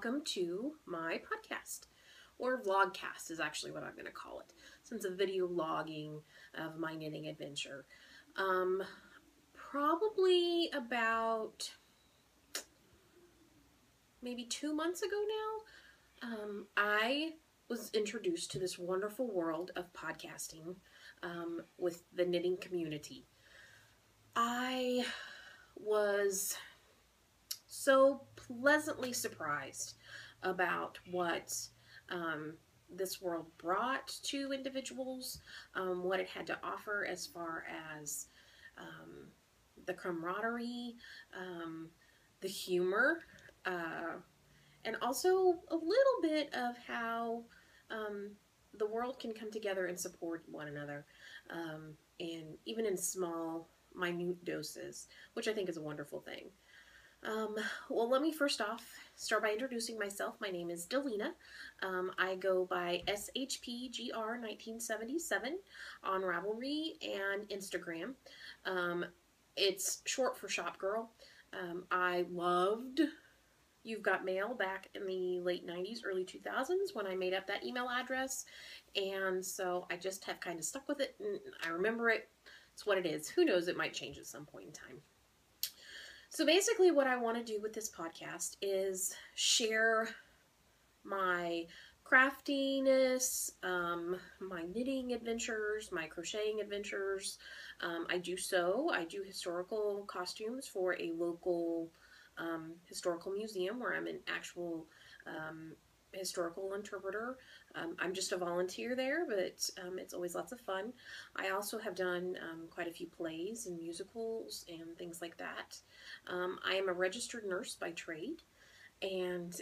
welcome to my podcast, or vlogcast is actually what I'm going to call it, since a video logging of my knitting adventure. Probably about maybe 2 months ago now, I was introduced to this wonderful world of podcasting with the knitting community. I was so pleasantly surprised about what this world brought to individuals, what it had to offer as far as the camaraderie, the humor, and also a little bit of how the world can come together and support one another, and even in small, minute doses, which I think is a wonderful thing. Well, let me first off start by introducing myself. My name is Delina. I go by SHPGR1977 on Ravelry and Instagram. It's short for Shop Girl. I loved You've Got Mail back in the late 90s, early 2000s when I made up that email address, and so I just have kind of stuck with it, and I remember it. It's what it is. Who knows, it might change at some point in time. So basically what I want to do with this podcast is share my craftiness, my knitting adventures, my crocheting adventures. I do historical costumes for a local historical museum where I'm an actual historical interpreter. I'm just a volunteer there, but it's always lots of fun. I also have done quite a few plays and musicals and things like that. I am a registered nurse by trade, and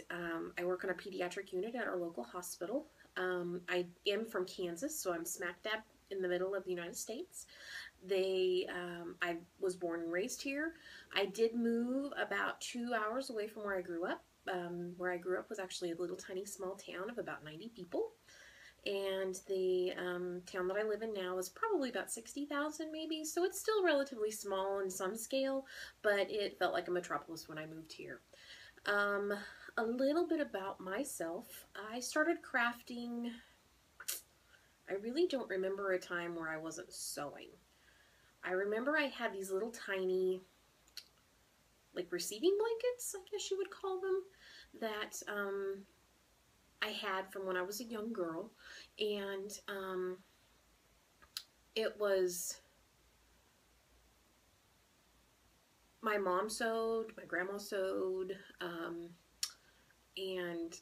I work on a pediatric unit at our local hospital. I am from Kansas, so I'm smack dab in the middle of the United States. I was born and raised here. I did move about 2 hours away from where I grew up. Where I grew up was actually a little tiny small town of about 90 people. And the town that I live in now is probably about 60,000 maybe. So it's still relatively small in some scale, but it felt like a metropolis when I moved here. A little bit about myself. I started crafting. I really don't remember a time where I wasn't sewing. I remember I had these little tiny, like, receiving blankets, I guess you would call them, that I had from when I was a young girl, and it was, my mom sewed, my grandma sewed, and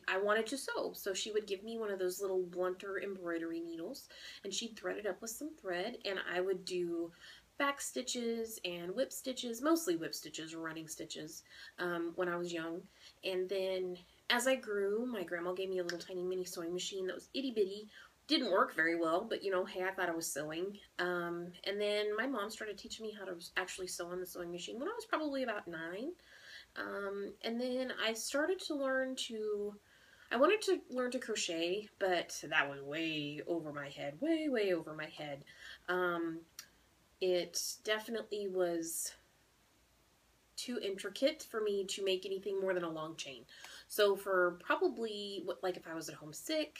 I wanted to sew, so she would give me one of those little blunter embroidery needles, and she'd thread it up with some thread, and I would do back stitches and whip stitches, mostly whip stitches or running stitches, when I was young. And then as I grew, my grandma gave me a little tiny mini sewing machine that was itty bitty. Didn't work very well, but you know, hey, I thought I was sewing. And then my mom started teaching me how to actually sew on the sewing machine when I was probably about 9. And then I started to I wanted to learn to crochet, but that was way over my head, way over my head. It definitely was too intricate for me to make anything more than a long chain. So for probably, like, if I was at home sick,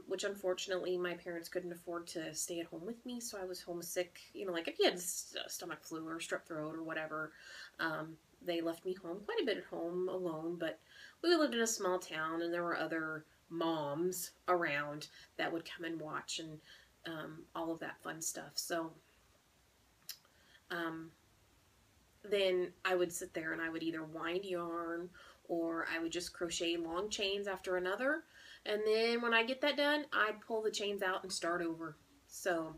which unfortunately my parents couldn't afford to stay at home with me, so I was homesick, you know, like if you had stomach flu or strep throat or whatever, they left me home, quite a bit at home alone, but we lived in a small town and there were other moms around that would come and watch and all of that fun stuff. So then I would sit there and I would either wind yarn or I would just crochet long chains after another, and then when I get that done, I'd pull the chains out and start over. So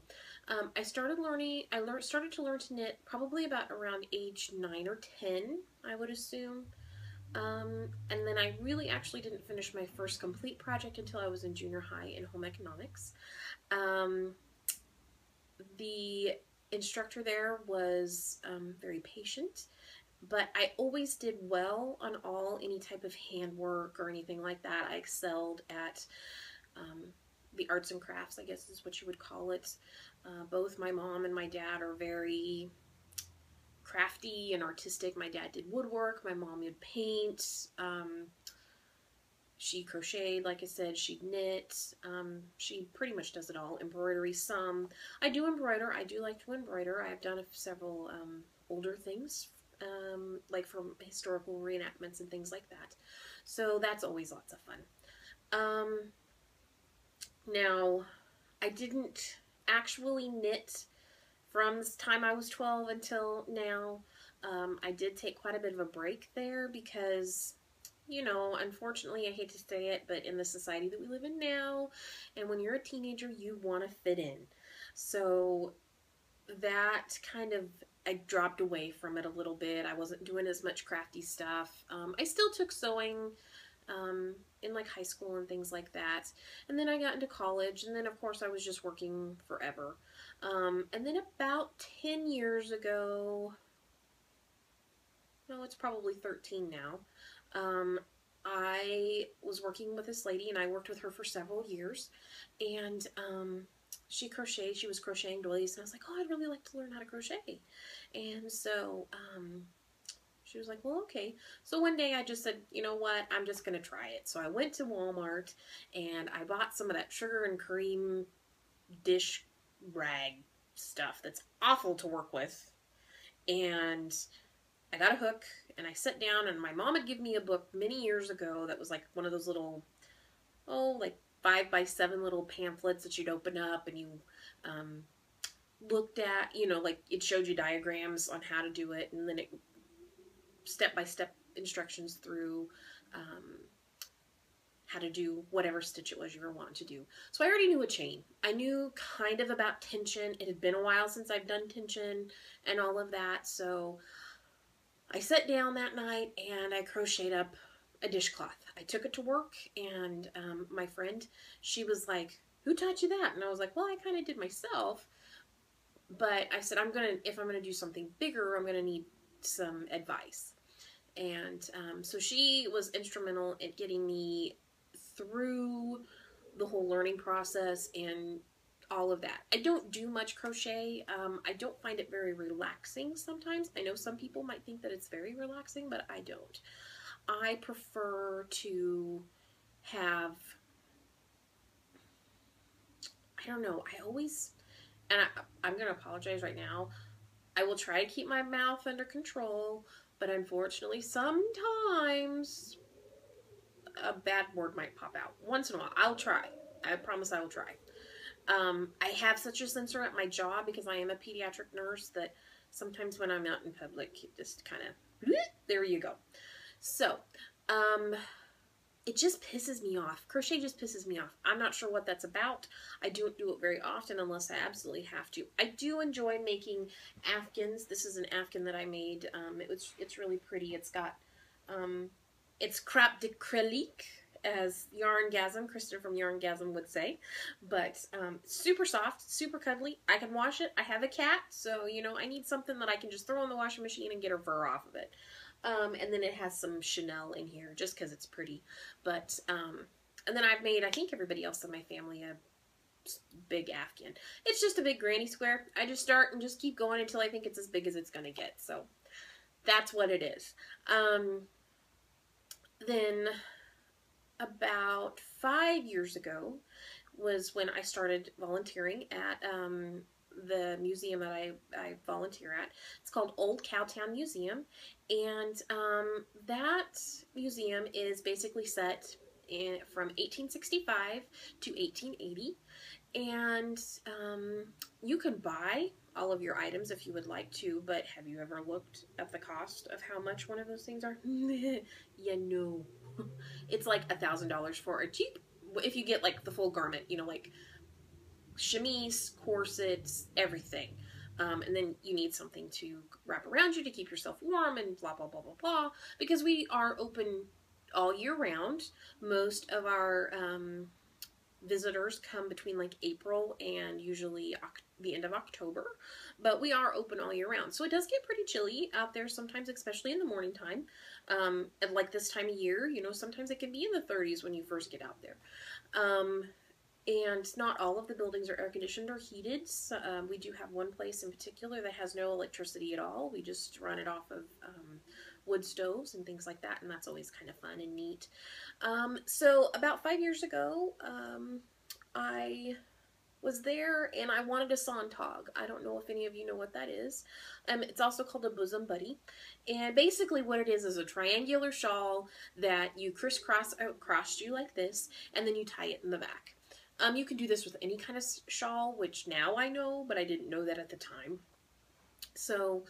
I started to learn to knit probably about around age 9 or 10, I would assume. And then I really actually didn't finish my first complete project until I was in junior high in home economics. The instructor there was very patient, but I always did well on any type of handwork or anything like that. I excelled at the arts and crafts, I guess is what you would call it. Both my mom and my dad are very crafty and artistic. My dad did woodwork. My mom would paint. She crocheted, like I said. She'd knit. She pretty much does it all. Embroidery some. I do embroider. I do like to embroider. I've done several older things, like from historical reenactments and things like that. So that's always lots of fun. Now, I didn't actually knit from the time I was 12 until now. I did take quite a bit of a break there because, you know, unfortunately, I hate to say it, but in the society that we live in now, and when you're a teenager, you want to fit in. So that kind of, I dropped away from it a little bit. I wasn't doing as much crafty stuff. I still took sewing in like high school and things like that. And then I got into college, and then of course I was just working forever. And then about 10 years ago, no, it's probably 13 now, I was working with this lady, and I worked with her for several years, and she crocheted. She was crocheting doilies, and I was like, oh, I'd really like to learn how to crochet. And so she was like, well, okay. So one day I just said, you know what, I'm just going to try it. So I went to Walmart, and I bought some of that sugar and cream dish rag stuff that's awful to work with. And I got a hook, and I sat down, and my mom had given me a book many years ago that was like one of those little, like 5x7 little pamphlets that you'd open up, and you looked at, you know, like it showed you diagrams on how to do it, and then it step-by-step instructions through how to do whatever stitch it was you were wanting to do. So I already knew a chain. I knew kind of about tension. It had been a while since I've done tension and all of that, so I sat down that night and I crocheted up a dishcloth. I took it to work, and my friend, she was like, who taught you that? And I was like, well, I kind of did myself, but I said, if I'm gonna do something bigger, I'm gonna need some advice. And so she was instrumental in getting me through the whole learning process and all of that. I don't do much crochet. I don't find it very relaxing sometimes. I know some people might think that it's very relaxing, but I don't. I prefer to have, I don't know, I always, and I'm going to apologize right now, I will try to keep my mouth under control, but unfortunately sometimes a bad word might pop out. Once in a while. I'll try. I promise I will try. I have such a censor at my job because I am a pediatric nurse that sometimes when I'm out in public, it just kind of, there you go. So, it just pisses me off. Crochet just pisses me off. I'm not sure what that's about. I don't do it very often unless I absolutely have to. I do enjoy making afghans. This is an afghan that I made. It's really pretty. It's got, it's crêpe d'acrylique, as Yarngasm, Kristen from Yarngasm would say, but super soft, super cuddly. I can wash it. I have a cat, so, you know, I need something that I can just throw in the washing machine and get her fur off of it. And then it has some Chanel in here, just because it's pretty. But, and then I've made, I think everybody else in my family, a big afghan. It's just a big granny square. I just start and just keep going until I think it's as big as it's going to get. So, that's what it is. Then about 5 years ago was when I started volunteering at the museum that I volunteer at. It's called Old Cowtown Museum, and that museum is basically set from 1865 to 1880, and you can buy all of your items if you would like to, but have you ever looked at the cost of how much one of those things are? Yeah, no. It's like $1,000 for a cheap, if you get like the full garment, you know, like chemise, corsets, everything. And then you need something to wrap around you to keep yourself warm and blah, blah, blah, blah, blah. Because we are open all year round. Most of our visitors come between like April and usually the end of October. But we are open all year round. So it does get pretty chilly out there sometimes, especially in the morning time. At like this time of year, you know, sometimes it can be in the 30s when you first get out there. And not all of the buildings are air conditioned or heated. So, we do have one place in particular that has no electricity at all. We just run it off of wood stoves and things like that, and that's always kind of fun and neat. So about 5 years ago, I was there and I wanted a Sontag. I don't know if any of you know what that is. It's also called a bosom buddy. And basically what it is a triangular shawl that you crisscross across you like this, and then you tie it in the back. You can do this with any kind of shawl, which now I know, but I didn't know that at the time. So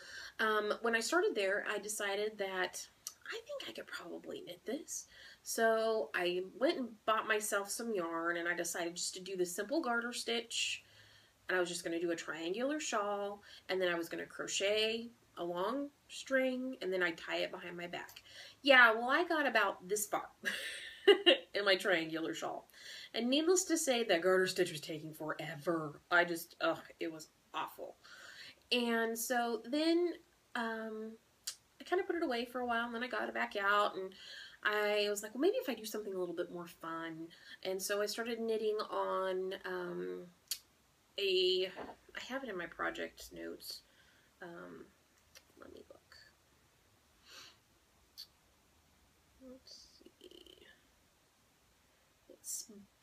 when I started there, I decided that I think I could probably knit this. So I went and bought myself some yarn, and I decided just to do the simple garter stitch, and I was just going to do a triangular shawl, and then I was going to crochet a long string, and then I'd tie it behind my back. Yeah, well, I got about this far in my triangular shawl. And needless to say, that garter stitch was taking forever. It was awful. And so then I kind of put it away for a while, and then I got it back out, and I was like, well, maybe if I do something a little bit more fun. And so I started knitting on I have it in my project notes. Let me look. Let's see.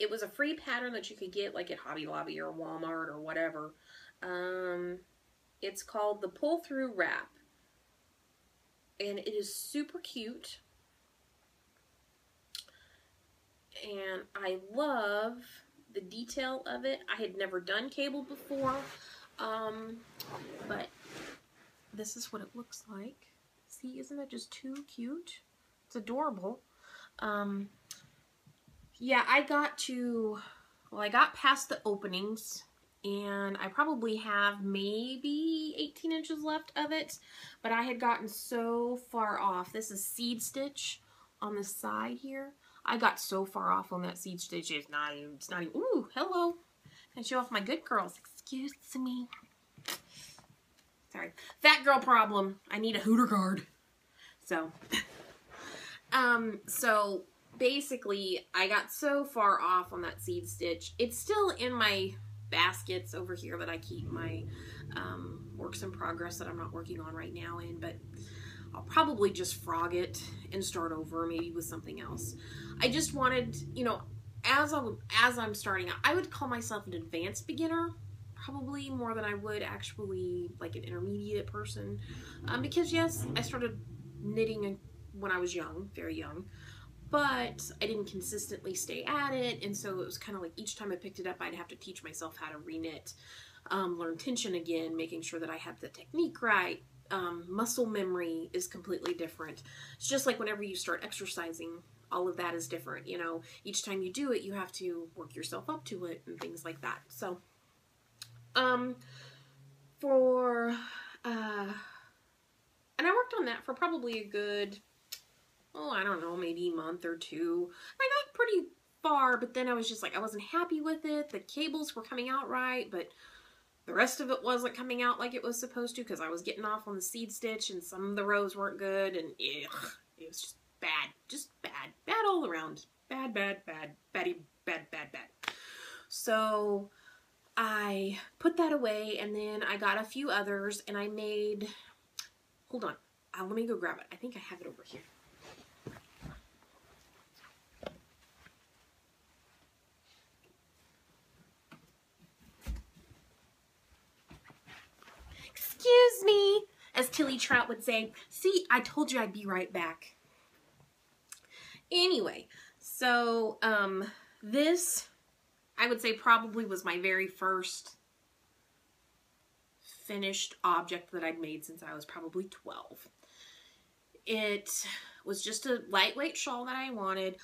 It was a free pattern that you could get like at Hobby Lobby or Walmart or whatever. It's called the Pull Through Wrap. And it is super cute. And I love the detail of it. I had never done cable before. But this is what it looks like. See, isn't that just too cute? It's adorable. Yeah, I got past the openings, and I probably have maybe 18 inches left of it, but I had gotten so far off. This is seed stitch on the side here. I got so far off on that seed stitch, it's not even, ooh, hello. Can I show off my good girls? Excuse me. Sorry. Fat girl problem. I need a hooter guard. So, so basically, I got so far off on that seed stitch. It's still in my baskets over here that I keep my works in progress that I'm not working on right now in, but I'll probably just frog it and start over, maybe with something else. I just wanted, you know, as I'm starting out, I would call myself an advanced beginner, probably more than I would actually like an intermediate person, because yes, I started knitting when I was young, very young, but I didn't consistently stay at it, and so it was kind of like each time I picked it up, I'd have to teach myself how to reknit, learn tension again, making sure that I have the technique right. Muscle memory is completely different. It's just like whenever you start exercising, all of that is different, you know. Each time you do it, you have to work yourself up to it and things like that. So, and I worked on that for probably a good, I don't know, maybe a month or two. I got pretty far, but then I was just like, I wasn't happy with it. The cables were coming out right, but the rest of it wasn't coming out like it was supposed to because I was getting off on the seed stitch and some of the rows weren't good, and ugh, it was just bad. Just bad. Bad all around. Bad, bad, bad. Baddy, bad, bad, bad. So I put that away, and then I got a few others, and I made, hold on, let me go grab it. I think I have it over here. Excuse me, as Tilly Trout would say. See, I told you I'd be right back. Anyway, so this, I would say, probably was my very first finished object that I'd made since I was probably 12. It was just a lightweight shawl that I wanted.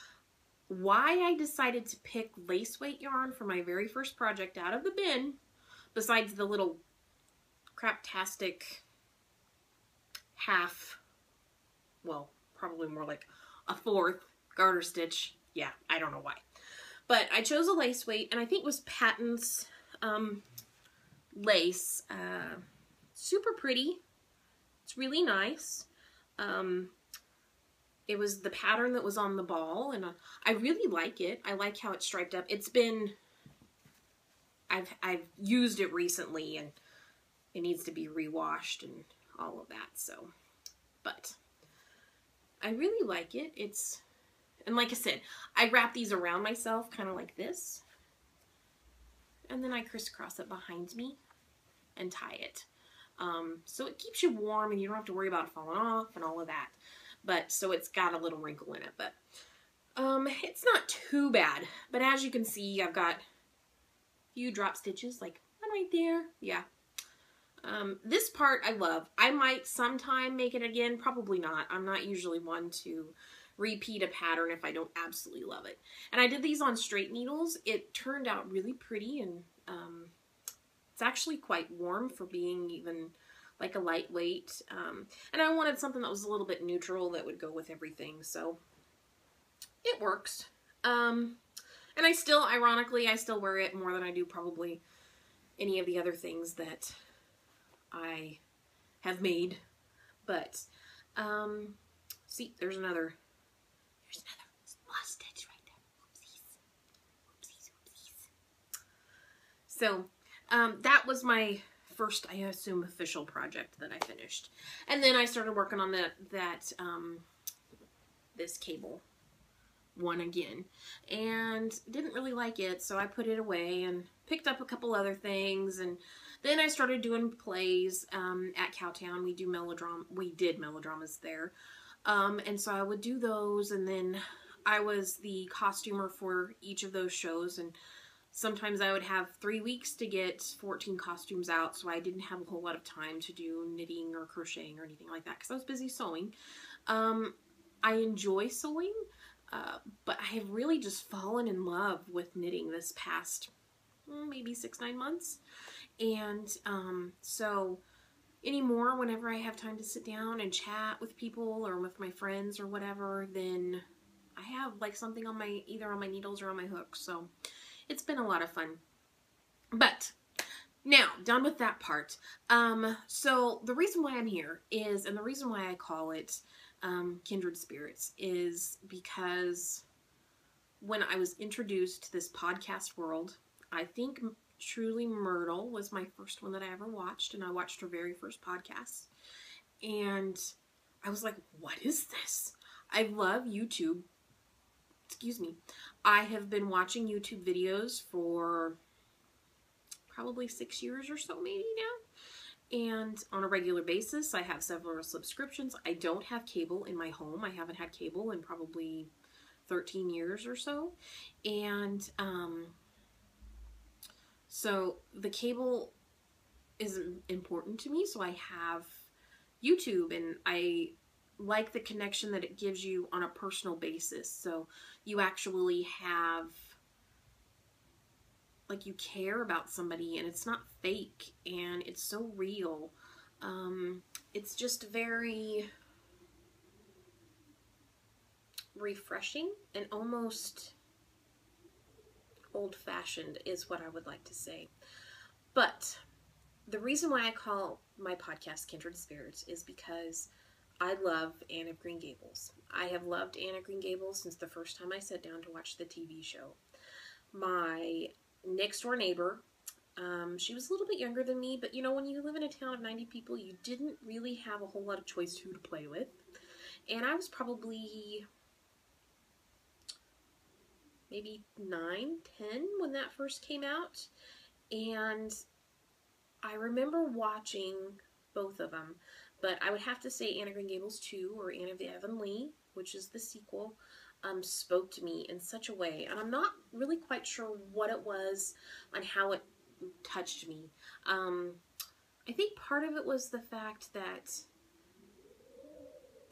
Why I decided to pick lace weight yarn for my very first project out of the bin, besides the little craptastic half, well, probably more like a fourth garter stitch. Yeah, I don't know why. But I chose a lace weight, and I think it was Patton's lace. Super pretty. It's really nice. It was the pattern that was on the ball, and I really like it. I like how it's striped up. It's been I've used it recently and it needs to be rewashed and all of that. So, but I really like it. And like I said, I wrap these around myself kind of like this. And then I crisscross it behind me and tie it. So it keeps you warm and you don't have to worry about it falling off and all of that. But so it's got a little wrinkle in it, but it's not too bad. But as you can see, I've got a few drop stitches, like one right there. Yeah. This part I love. I might sometime make it again, probably not. I'm not usually one to repeat a pattern if I don't absolutely love it. And I did these on straight needles. It turned out really pretty, and it's actually quite warm for being even like a lightweight. And I wanted something that was a little bit neutral that would go with everything, so it works. And I still, ironically, I still wear it more than I do probably any of the other things that I have made. But see, there's another lost stitch right there. Oopsies. So that was my first, I assume, official project that I finished. And then I started working on this cable one again, and didn't really like it, so I put it away and picked up a couple other things. And then I started doing plays at Cowtown. We did melodramas there, and so I would do those, and then I was the costumer for each of those shows, and sometimes I would have 3 weeks to get 14 costumes out, so I didn't have a whole lot of time to do knitting or crocheting or anything like that because I was busy sewing. I enjoy sewing, but I have really just fallen in love with knitting this past maybe 6-9 months. And so anymore, whenever I have time to sit down and chat with people or with my friends or whatever, then I have like something on either on my needles or on my hooks. So it's been a lot of fun. But now, done with that part. So the reason why I'm here is, and the reason why I call it Kindred Spirits, is because when I was introduced to this podcast world, I think Truly Myrtle was my first one that I ever watched, and I watched her very first podcast. And I was like, what is this? I love YouTube. Excuse me. I have been watching YouTube videos for probably 6 years or so maybe now. And on a regular basis, I have several subscriptions. I don't have cable in my home. I haven't had cable in probably 13 years or so. And so the cable is important to me. So I have YouTube, and I like the connection that it gives you on a personal basis. So you actually have, like, you care about somebody, and it's not fake, and it's so real. It's just very refreshing and almost old-fashioned is what I would like to say. But the reason why I call my podcast Kindred Spirits is because I love Anne of Green Gables. I have loved Anne of Green Gables since the first time I sat down to watch the TV show. My next door neighbor, she was a little bit younger than me, but you know, when you live in a town of 90 people, you didn't really have a whole lot of choice who to play with. And I was probably maybe 9, 10 when that first came out. And I remember watching both of them, but I would have to say Anne of Green Gables 2, or Anne of the Avonlea, which is the sequel, spoke to me in such a way. And I'm not really quite sure what it was on how it touched me. I think part of it was the fact that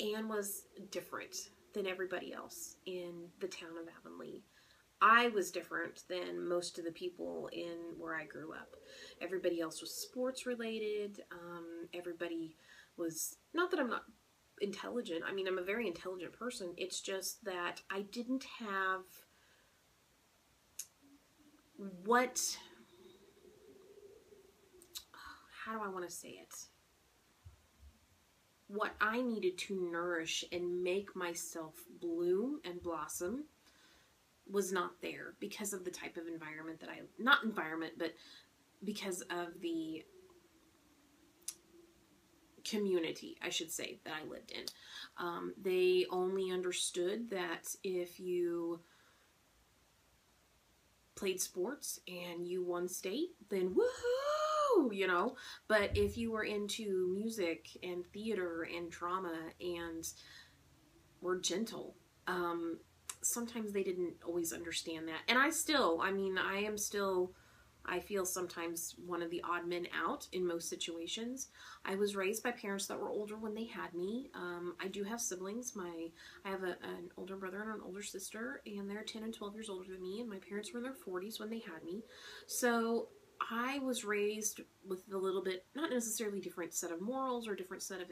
Anne was different than everybody else in the town of Avonlea. I was different than most of the people in where I grew up. Everybody else was sports related. Everybody was, not that I'm not intelligent. I mean, I'm a very intelligent person. It's just that I didn't have how do I want to say it? What I needed to nourish and make myself bloom and blossom was not there because of the type of environment that not environment, but because of the community, I should say, that I lived in. They only understood that if you played sports and you won state, then woohoo, you know. But if you were into music and theater and drama and were gentle, sometimes they didn't always understand that. And I feel sometimes one of the odd men out in most situations. I was raised by parents that were older when they had me. I do have siblings. I have an older brother and an older sister, and they're 10 and 12 years older than me, and my parents were in their 40s when they had me. So I was raised with a little bit, not necessarily different set of morals or different set of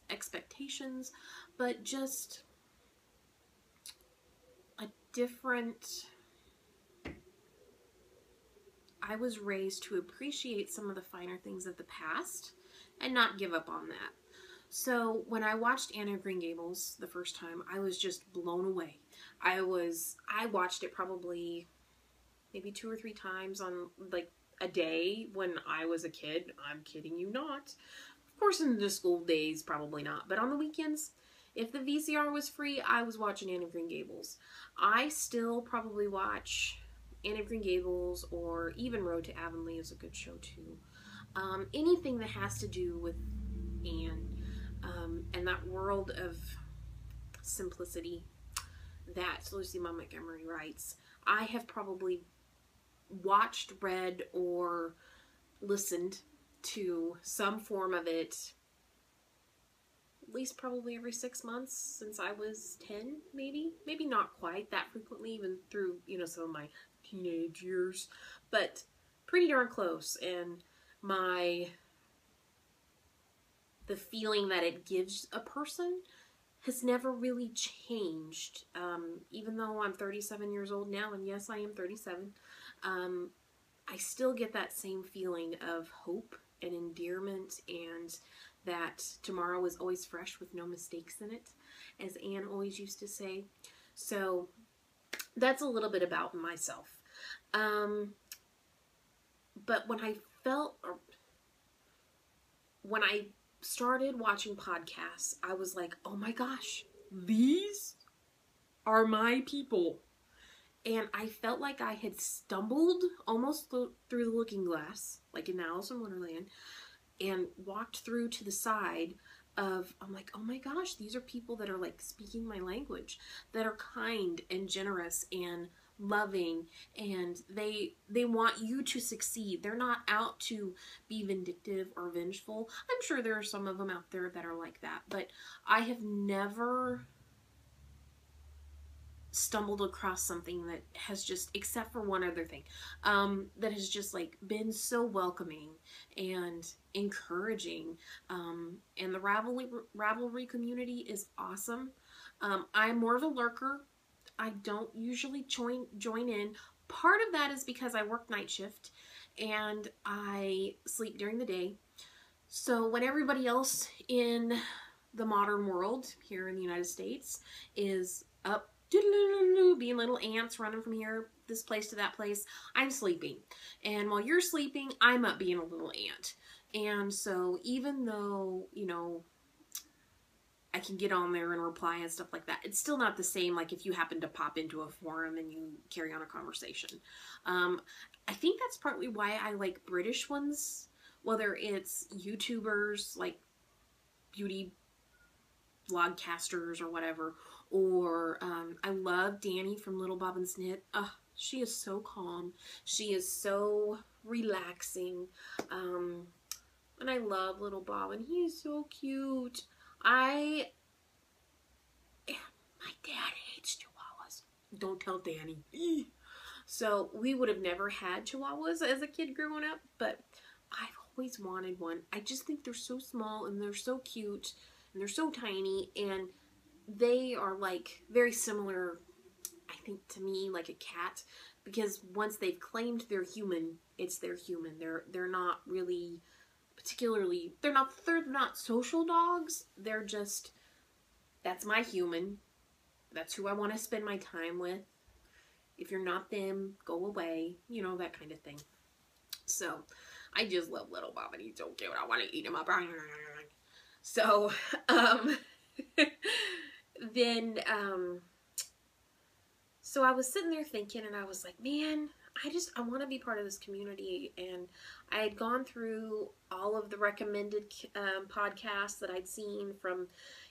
expectations, but just a different... I was raised to appreciate some of the finer things of the past and not give up on that. So when I watched Anne of Green Gables the first time, I was just blown away. I watched it probably maybe 2 or 3 times on like a day when I was a kid. I'm kidding you not. Of course, in the school days, probably not. But on the weekends, if the VCR was free, I was watching Anne of Green Gables. I still probably watch Anne of Green Gables, or even Road to Avonlea is a good show too. Anything that has to do with Anne, and that world of simplicity that Lucy Maud Montgomery writes, I have probably watched, read, or listened to some form of it at least probably every 6 months since I was 10, maybe not quite that frequently, even through, you know, some of my teenage years, but pretty darn close. And the feeling that it gives a person has never really changed. Even though I'm 37 years old now, and yes, I am 37, I still get that same feeling of hope and endearment, and that tomorrow is always fresh with no mistakes in it, as Anne always used to say. So that's a little bit about myself. But when I started watching podcasts, I was like, oh my gosh, these are my people. And I felt like I had stumbled almost through the looking glass, like in Alice in Wonderland, and walked through to the side of, I'm like, oh my gosh, these are people that are like speaking my language, that are kind and generous and loving, and they want you to succeed. They're not out to be vindictive or vengeful. I'm sure there are some of them out there that are like that, but I have never stumbled across something that has just, except for one other thing, that has just like been so welcoming and encouraging. And the Ravelry community is awesome. I'm more of a lurker. I don't usually join in. Part of that is because I work night shift and I sleep during the day. So when everybody else in the modern world here in the United States is up being little ants running from this place to that place, I'm sleeping. And while you're sleeping, I'm up being a little ant. And so even though, you know, I can get on there and reply and stuff like that, it's still not the same like if you happen to pop into a forum and you carry on a conversation. I think that's partly why I like British ones, whether it's YouTubers like beauty vlogcasters or whatever, or I love Danny from Little Bobbin's Knit. She is so calm. She is so relaxing. And I love Little Bobbin. He is so cute. My dad hates Chihuahuas. Don't tell Danny. So we would have never had Chihuahuas as a kid growing up, but I've always wanted one. I just think they're so small and they're so cute and they're so tiny, and they are like very similar, I think, to me, like a cat, because once they've claimed they're human, it's their human. They're not really particularly, they're not social dogs. They're just, that's my human. That's who I want to spend my time with. If you're not them, go away. You know, that kind of thing. So, I just love little Bob, and he's so cute. I want to eat him up. So, then, so I was sitting there thinking, and I was like, man, I want to be part of this community. And I had gone through all of the recommended podcasts that I'd seen from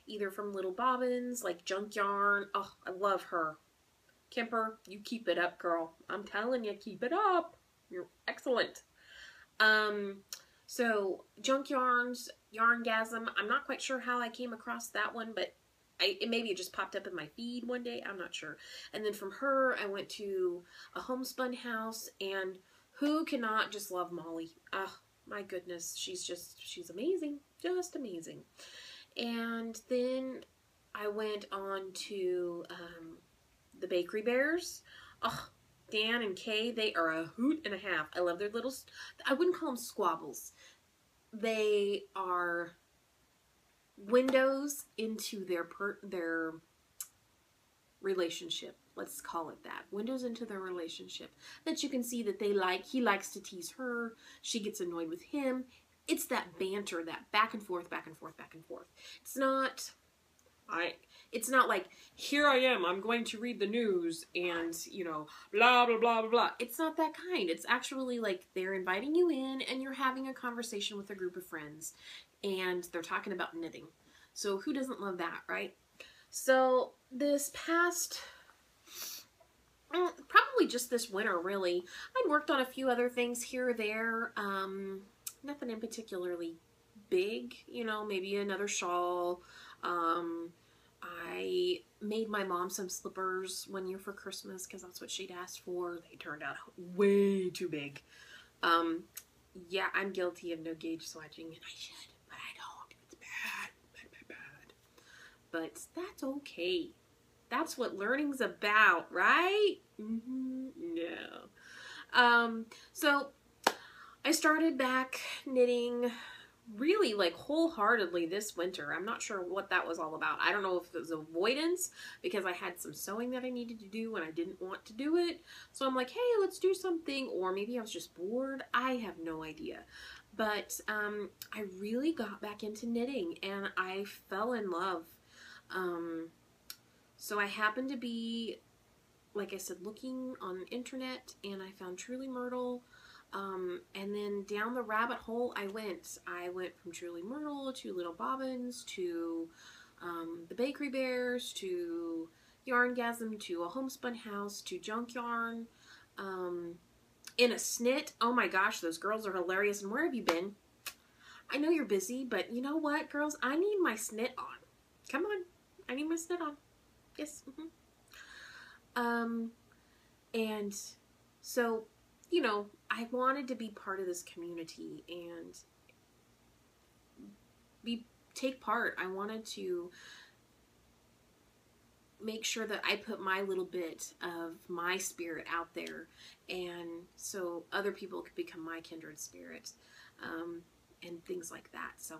either from Little Bobbins, like Junk Yarn. Oh, I love her. Kemper, you keep it up, girl. I'm telling you, keep it up. You're excellent. So Junk Yarns, Yarngasm. I'm not quite sure how I came across that one, but maybe it just popped up in my feed one day. I'm not sure. And then from her, I went to a homespun house, and who cannot just love Molly? Oh, my goodness. She's amazing. Just amazing. And then I went on to, the Bakery Bears. Oh, Dan and Kay, they are a hoot and a half. I love their little, I wouldn't call them squabbles. They are windows into their relationship. Let's call it that. Windows into their relationship. That you can see that he likes to tease her. She gets annoyed with him. It's that banter, that back and forth, back and forth, back and forth. It's not like, here I am, I'm going to read the news and, you know, blah, blah, blah, blah, blah. It's not that kind. It's actually like they're inviting you in and you're having a conversation with a group of friends and they're talking about knitting. So who doesn't love that, right? So this past, probably just this winter, really, I'd worked on a few other things here or there. Nothing in particularly big, you know, maybe another shawl. I made my mom some slippers one year for Christmas because that's what she'd asked for. They turned out way too big. Yeah, I'm guilty of no gauge swatching, and I should, but I don't. It's bad, bad, bad, bad. But that's okay. That's what learning's about, right? No. So I started back knitting really like wholeheartedly this winter. I'm not sure what that was all about. I don't know if it was avoidance because I had some sewing that I needed to do and I didn't want to do it. So I'm like, hey, let's do something. Or maybe I was just bored. I have no idea. But I really got back into knitting and I fell in love. So I happened to be, like I said, looking on the internet and I found Truly Myrtle. And then down the rabbit hole I went. I went from Truly Myrtle to Little Bobbins to the Bakery Bears to Yarngasm to a homespun house to Junk Yarn. In a snit. Oh my gosh, those girls are hilarious. And where have you been? I know you're busy, but you know what, girls? I need my snit on. Come on. I need my snit on. Yes. And so, you know, I wanted to be part of this community and take part. I wanted to make sure that I put my little bit of my spirit out there, and so other people could become my kindred spirit, and things like that. So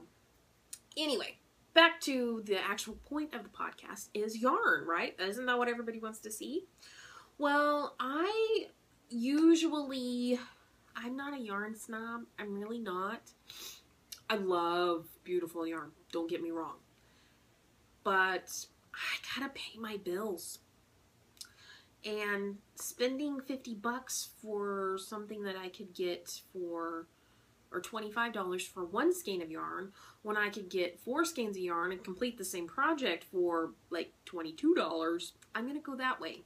anyway, back to the actual point of the podcast is yarn, right? Isn't that what everybody wants to see? Well, I'm not a yarn snob. I'm really not. I love beautiful yarn. Don't get me wrong. But I gotta pay my bills. And spending $50 for something that I could get for, or $25 for one skein of yarn, when I could get 4 skeins of yarn and complete the same project for like $22, I'm gonna go that way.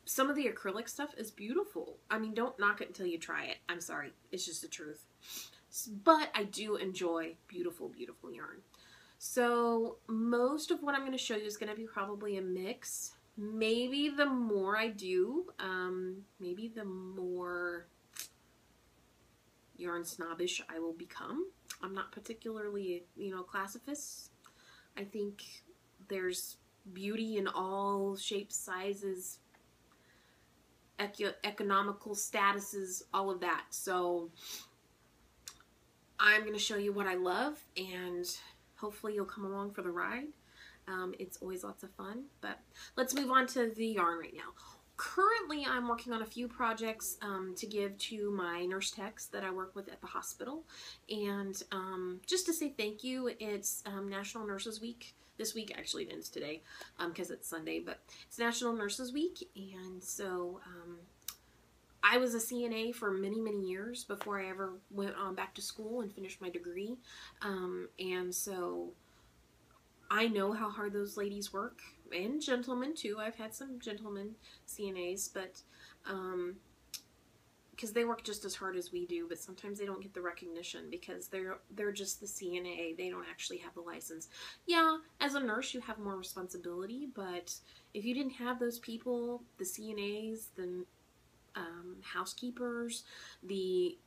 Some of the acrylic stuff is beautiful. I mean, don't knock it until you try it. I'm sorry. It's just the truth. But I do enjoy beautiful, beautiful yarn. So most of what I'm going to show you is going to be probably a mix. Maybe the more I do, maybe the more yarn snobbish I will become. I'm not particularly, you know, classicist. I think there's beauty in all shapes, sizes, economical statuses, all of that. So I'm going to show you what I love, and hopefully you'll come along for the ride. It's always lots of fun, but let's move on to the yarn right now. Currently, I'm working on a few projects to give to my nurse techs that I work with at the hospital. And just to say thank you, it's National Nurses Week. This week, actually it ends today because it's Sunday, but it's National Nurses Week. And so I was a CNA for many, many years before I ever went on back to school and finished my degree. And so I know how hard those ladies work, and gentlemen too. I've had some gentlemen CNAs, but because they work just as hard as we do, but sometimes they don't get the recognition because they're just the CNA. They don't actually have the license. Yeah, as a nurse you have more responsibility, but if you didn't have those people, the CNAs, the housekeepers, the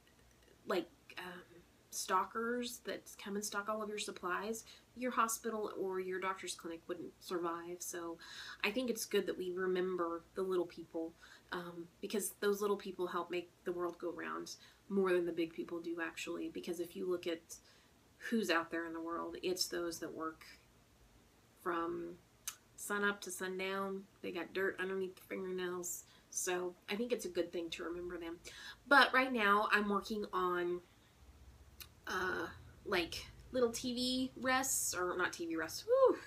stockers that come and stock all of your supplies, your hospital or your doctor's clinic wouldn't survive. So I think it's good that we remember the little people because those little people help make the world go round more than the big people do, actually. Because if you look at who's out there in the world, it's those that work from sun up to sundown. They got dirt underneath their fingernails. So I think it's a good thing to remember them. But right now I'm working on like little TV rests, or not TV rests. Whew,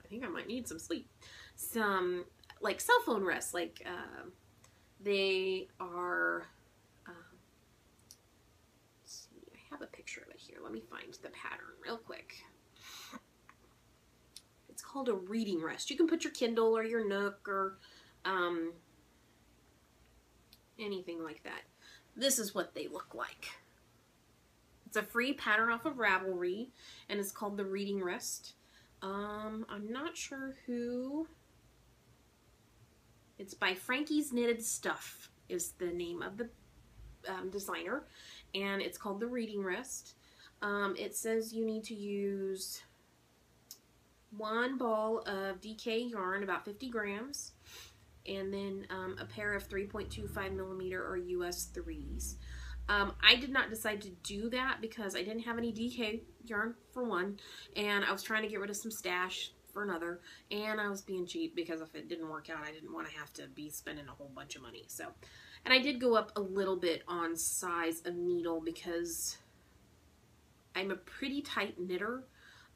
I think I might need some sleep. Some like cell phone rests. Like they are. Let's see, I have a picture of it here. Let me find the pattern real quick. It's called a reading rest. You can put your Kindle or your Nook or anything like that. This is what they look like. It's a free pattern off of Ravelry, and it's called the Reading Rest. I'm not sure who. It's by Frankie's Knitted Stuff is the name of the designer, and it's called the Reading Rest. It says you need to use 1 ball of DK yarn, about 50 grams, and then a pair of 3.25 millimeter or US 3s. I did not decide to do that because I didn't have any DK yarn for one, and I was trying to get rid of some stash for another, and I was being cheap because if it didn't work out, I didn't want to have to be spending a whole bunch of money. So, and I did go up a little bit on size of needle because I'm a pretty tight knitter.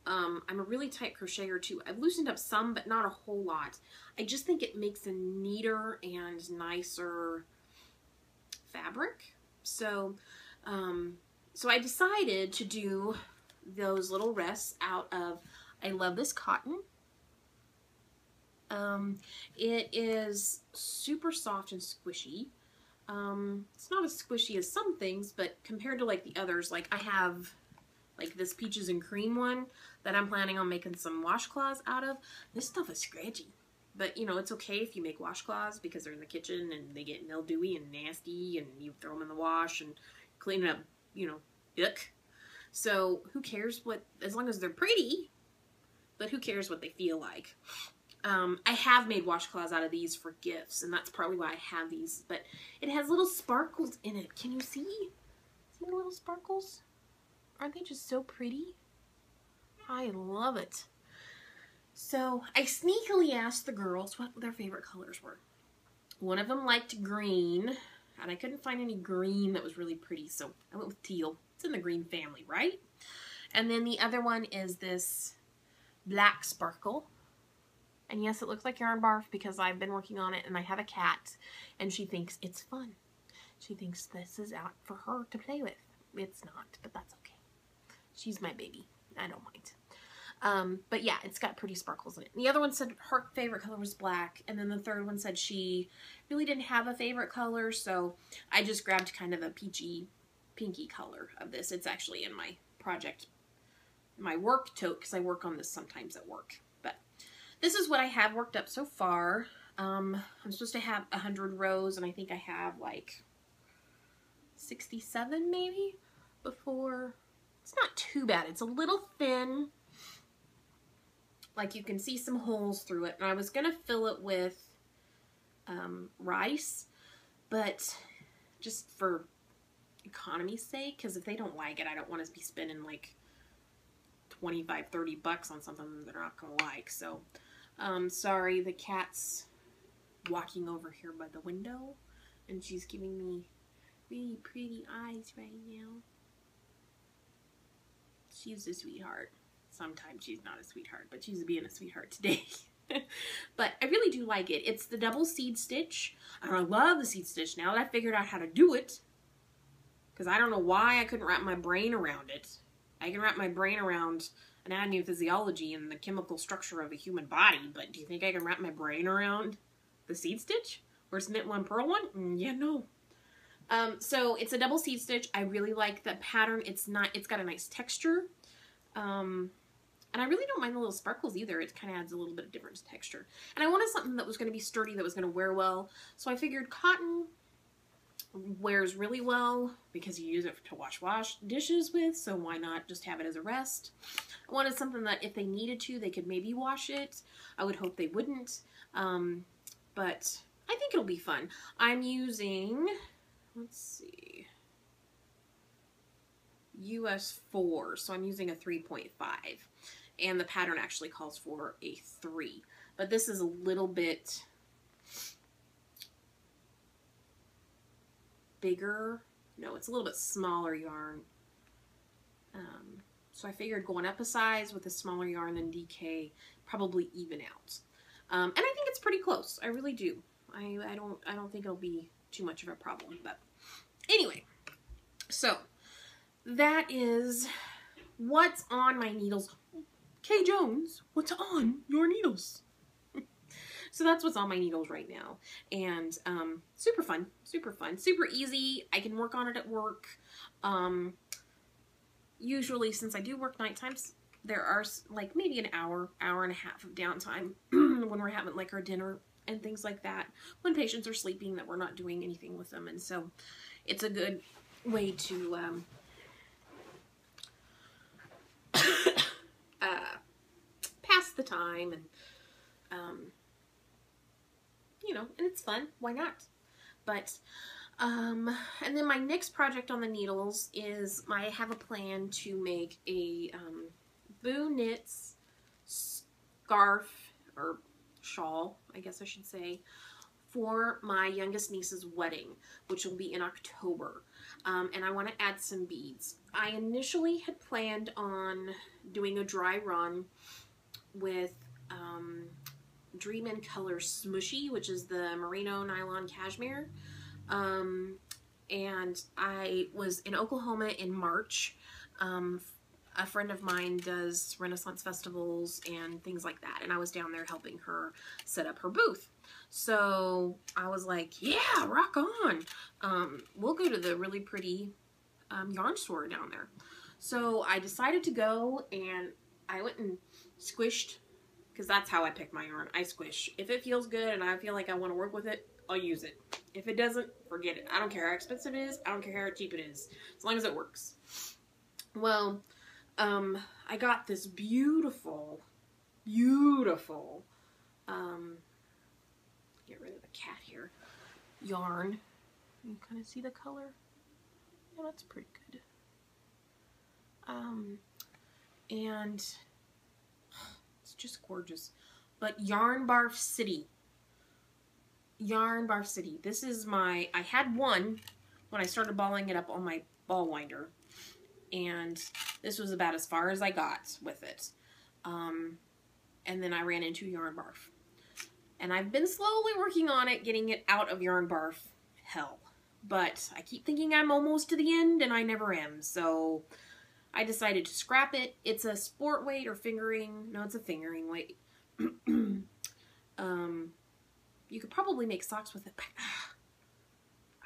I'm a really tight crocheter too. I've loosened up some, but not a whole lot. I just think it makes a neater and nicer fabric. So, so I decided to do those little rests out of, I love this cotton. It is super soft and squishy. It's not as squishy as some things, but compared to like the others, like I have like this peaches and cream one that I'm planning on making some washcloths out of. This stuff is scratchy. But, you know, it's okay if you make washcloths because they're in the kitchen and they get mildewy and nasty and you throw them in the wash and clean it up, you know, yuck. So who cares what, as long as they're pretty, but who cares what they feel like. I have made washcloths out of these for gifts, and that's probably why I have these, but it has little sparkles in it. Can you see? See the little sparkles? Aren't they just so pretty? I love it. So I sneakily asked the girls what their favorite colors were. One of them liked green, and I couldn't find any green that was really pretty, so I went with teal. It's in the green family, right? And then the other one is this black sparkle. And yes, it looks like yarn barf because I've been working on it, and I have a cat, and she thinks it's fun. She thinks this is out for her to play with. It's not, but that's okay. She's my baby. I don't mind. But yeah, it's got pretty sparkles in it. And the other one said her favorite color was black, and then the third one said she really didn't have a favorite color, so I just grabbed kind of a peachy, pinky color of this. It's actually in my project, my work tote, because I work on this sometimes at work. But this is what I have worked up so far. I'm supposed to have 100 rows, and I think I have like 67 maybe before. It's not too bad. It's a little thin. Like you can see some holes through it, and I was going to fill it with rice, but just for economy's sake, because if they don't like it, I don't want to be spending like 25, 30 bucks on something they're not going to like. So, sorry, the cat's walking over here by the window, and she's giving me really pretty eyes right now. She's a sweetheart. Sometimes she's not a sweetheart, but she's being a sweetheart today. But I really do like it. It's the double seed stitch. And I love the seed stitch now that I figured out how to do it. Because I don't know why I couldn't wrap my brain around it. I can wrap my brain around anatomy and physiology and the chemical structure of a human body, but do you think I can wrap my brain around the seed stitch? Or it's knit one, purl one? Yeah, no. So it's a double seed stitch. I really like the pattern. It's got a nice texture. And I really don't mind the little sparkles either. It kind of adds a little bit of different texture. And I wanted something that was going to be sturdy, that was going to wear well. So I figured cotton wears really well because you use it to wash dishes with, so why not just have it as a rest? I wanted something that if they needed to, they could maybe wash it. I would hope they wouldn't, but I think it'll be fun. I'm using, let's see, US 4, so I'm using a 3.5, and the pattern actually calls for a 3, but this is a little bit bigger. No, it's a little bit smaller yarn. So I figured going up a size with a smaller yarn than DK probably even out. And I think it's pretty close. I really do. I don't think it'll be too much of a problem. But anyway, so that is what's on my needles. Kay Jones, what's on your needles? So that's what's on my needles right now. And super fun, super easy. I can work on it at work. Usually, since I do work night times, there are like maybe an hour and a half of downtime when we're having like our dinner and things like that. When patients are sleeping, that we're not doing anything with them. And so it's a good way to pass the time, and you know, and it's fun. Why not? But and then my next project on the needles is I have a plan to make a Boo Knits scarf or shawl, I guess I should say, for my youngest niece's wedding, which will be in October. And I want to add some beads. I initially had planned on doing a dry run with Dream in Color Smushy, which is the merino nylon cashmere. And I was in Oklahoma in March. A friend of mine does Renaissance festivals and things like that, and I was down there helping her set up her booth. So I was like, yeah, rock on. We'll go to the really pretty yarn store down there. So I decided to go, and I went and squished, because that's how I pick my yarn. I squish. If it feels good and I feel like I want to work with it, I'll use it. If it doesn't, forget it. I don't care how expensive it is. I don't care how cheap it is. As long as it works. Well, I got this beautiful, get rid of the cat here, yarn. You kind of see the color? Yeah, that's pretty good. And it's just gorgeous. But Yarn Barf City. Yarn Barf City. This is my, I had one when I started balling it up on my ball winder. And this was about as far as I got with it. And then I ran into Yarn Barf. And I've been slowly working on it, getting it out of Yarn Barf hell. But I keep thinking I'm almost to the end, and I never am. So I decided to scrap it. It's a sport weight or fingering. No, it's a fingering weight. You could probably make socks with it, but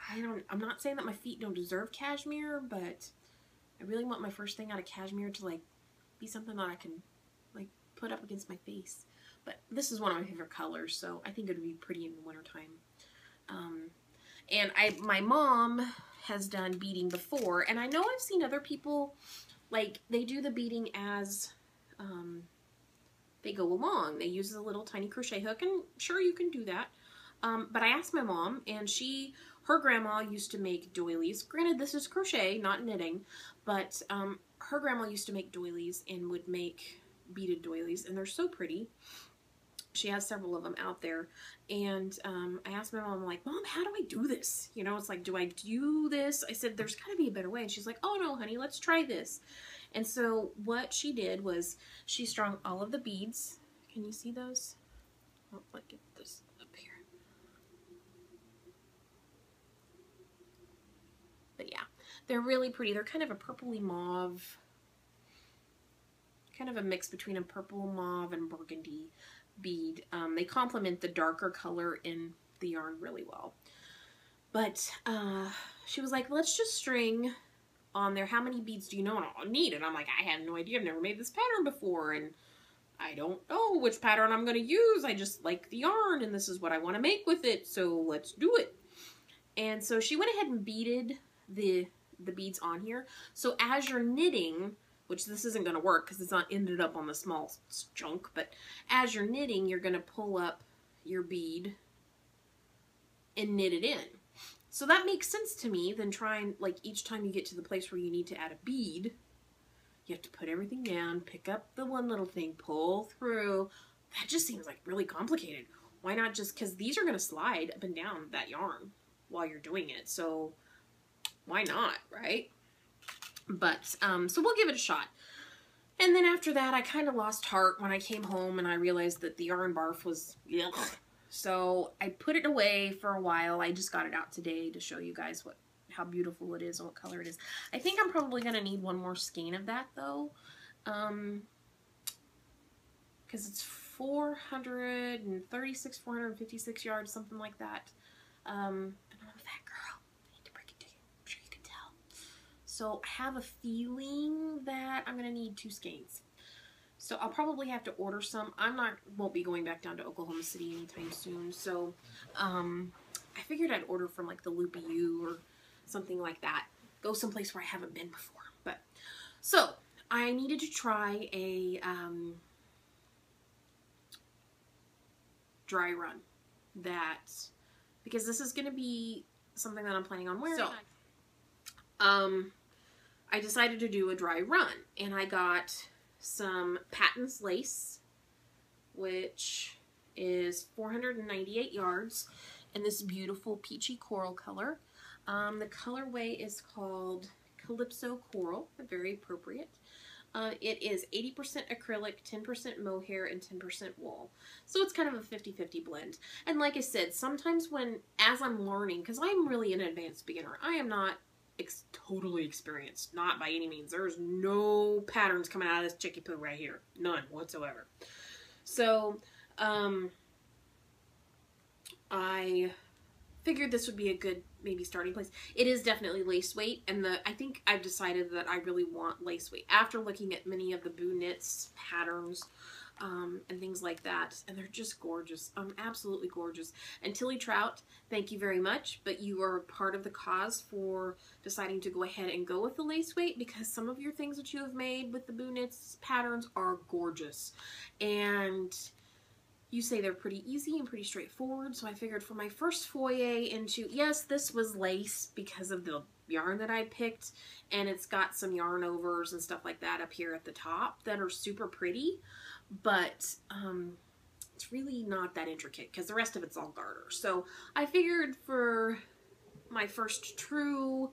I'm not saying that my feet don't deserve cashmere, but I really want my first thing out of cashmere to like be something that I can like put up against my face. But this is one of my favorite colors, so I think it would be pretty in the wintertime. And my mom has done beading before, and I know I've seen other people, like, they do the beading as they go along. They use a little tiny crochet hook, and sure, you can do that. But I asked my mom, and her grandma used to make doilies. Granted, this is crochet, not knitting, but her grandma used to make doilies and would make beaded doilies, and they're so pretty. She has several of them out there, and I asked my mom, I'm like, Mom, how do I do this? You know, it's like, do I do this? I said, there's got to be a better way. And she's like, oh no, honey, let's try this. And so what she did was she strung all of the beads. Can you see those? Oh, let me get this up here. But yeah, they're really pretty. They're kind of a purpley mauve, kind of a mix between a purple mauve and burgundy bead. They complement the darker color in the yarn really well. But she was like, let's just string on there. How many beads do you know I need? And I'm like, I have no idea. I've never made this pattern before, and I don't know which pattern I'm going to use. I just like the yarn, and this is what I want to make with it, so let's do it. And so she went ahead and beaded the beads on here. So as you're knitting, which this isn't going to work because it's not ended up on the small chunk, but as you're knitting, you're going to pull up your bead and knit it in. So that makes sense to me than trying, like, each time you get to the place where you need to add a bead, you have to put everything down, pick up the one little thing, pull through. That just seems like really complicated. Why not just, because these are going to slide up and down that yarn while you're doing it. So why not, right? But, so we'll give it a shot. And then after that, I kind of lost heart when I came home and I realized that the yarn barf was, ugh. So I put it away for a while. I just got it out today to show you guys how beautiful it is and what color it is. I think I'm probably going to need one more skein of that though. Because it's 436, 456 yards, something like that. But I'm a fat girl. I need to break it to you. I'm sure you can tell. So I have a feeling that I'm going to need 2 skeins. So I'll probably have to order some. Won't be going back down to Oklahoma City anytime soon. So I figured I'd order from like the Loopy U or something like that. Go someplace where I haven't been before. But so I needed to try a dry run because this is going to be something that I'm planning on wearing. So I decided to do a dry run, and I got some Patton's lace, which is 498 yards in this beautiful peachy coral color. The colorway is called Calypso Coral, very appropriate. It is 80% acrylic, 10% mohair, and 10% wool. So it's kind of a 50-50 blend. And like I said, sometimes as I'm learning, because I'm really an advanced beginner, I am not totally experienced, not by any means. There's no patterns coming out of this chicky poo right here. None whatsoever. So, I figured this would be a good maybe starting place. It is definitely lace weight, and I think I've decided that I really want lace weight after looking at many of the Boo Knits patterns and things like that, and they're just gorgeous. Absolutely gorgeous. And Tilly Trout, thank you very much, but you are part of the cause for deciding to go ahead and go with the lace weight, because some of your things that you have made with the Boo Knits patterns are gorgeous, and you say they're pretty easy and pretty straightforward. So I figured for my first foyer into, yes, this was lace because of the yarn that I picked, and it's got some yarn overs and stuff like that up here at the top that are super pretty, but it's really not that intricate because the rest of it's all garter. So I figured for my first true,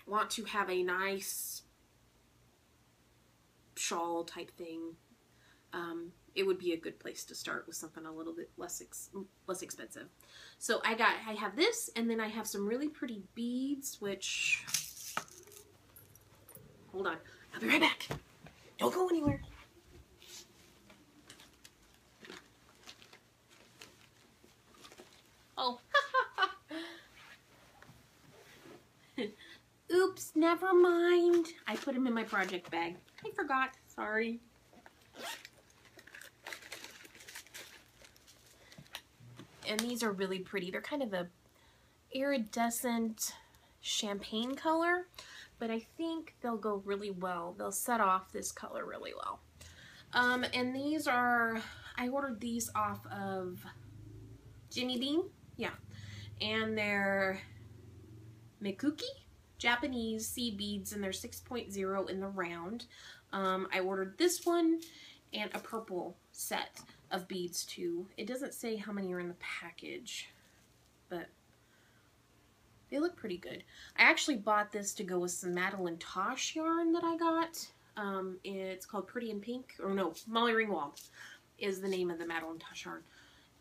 want to have a nice shawl type thing, it would be a good place to start with something a little bit less expensive. So I have this, and then I have some really pretty beads, which, hold on, I'll be right back. Don't go anywhere. Oh, oops, never mind. I put them in my project bag. I forgot, sorry. And these are really pretty. They're kind of a iridescent champagne color, but I think they'll go really well. They'll set off this color really well. And these are, I ordered these off of Jimmy Bean, yeah. And they're Mikuki Japanese seed beads, and they're 6.0 in the round. I ordered this one and a purple set. of beads too. It doesn't say how many are in the package, but they look pretty good. I actually bought this to go with some Madeline Tosh yarn that I got. It's called Pretty in Pink, or no, Molly Ringwald is the name of the Madeline Tosh yarn.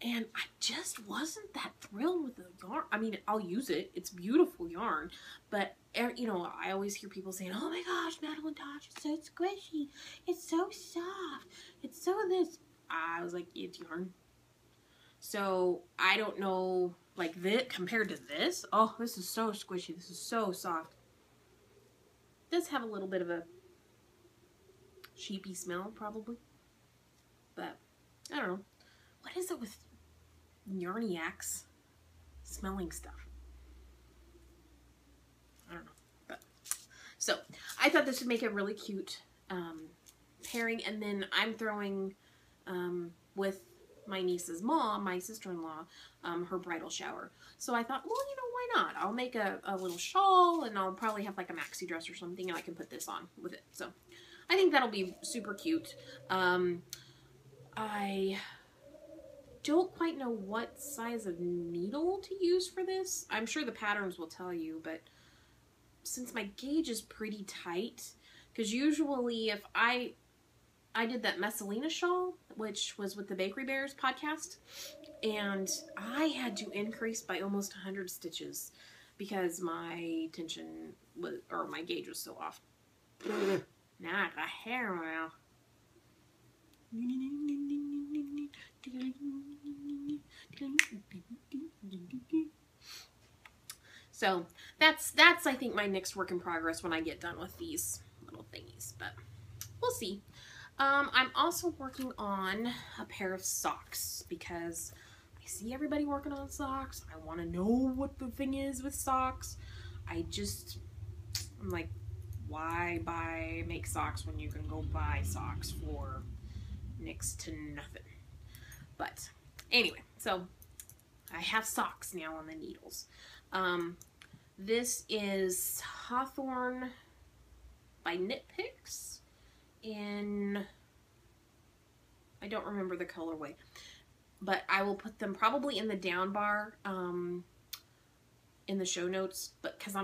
And I just wasn't that thrilled with the yarn. I mean, I'll use it. It's beautiful yarn. But, you know, I always hear people saying, oh my gosh, Madeline Tosh is so squishy. It's so soft. It's so this. I was like, it's yarn. So, I don't know, like this, compared to this. Oh, this is so squishy. This is so soft. It does have a little bit of a sheepy smell, probably. But, I don't know. What is it with Yarniacs smelling stuff? I don't know. But so I thought this would make a really cute pairing. And then I'm throwing with my niece's mom, my sister-in-law, her bridal shower. So I thought, well, you know, why not? I'll make a little shawl, and I'll probably have like a maxi dress or something, and I can put this on with it. So I think that'll be super cute. I don't quite know what size of needle to use for this. I'm sure the patterns will tell you, but since my gauge is pretty tight, because usually if I did that Messalina shawl, which was with the Bakery Bears podcast, and I had to increase by almost 100 stitches because my tension was, or my gauge was so off. Now I got hair now. So that's I think my next work in progress when I get done with these little thingies, but we'll see. I'm also working on a pair of socks because I see everybody working on socks. I want to know what the thing is with socks. I'm like, why make socks when you can go buy socks for next to nothing? But anyway, so I have socks now on the needles. This is Hawthorne by Knit Picks in, I don't remember the colorway, but I will put them probably in the down bar in the show notes, but because I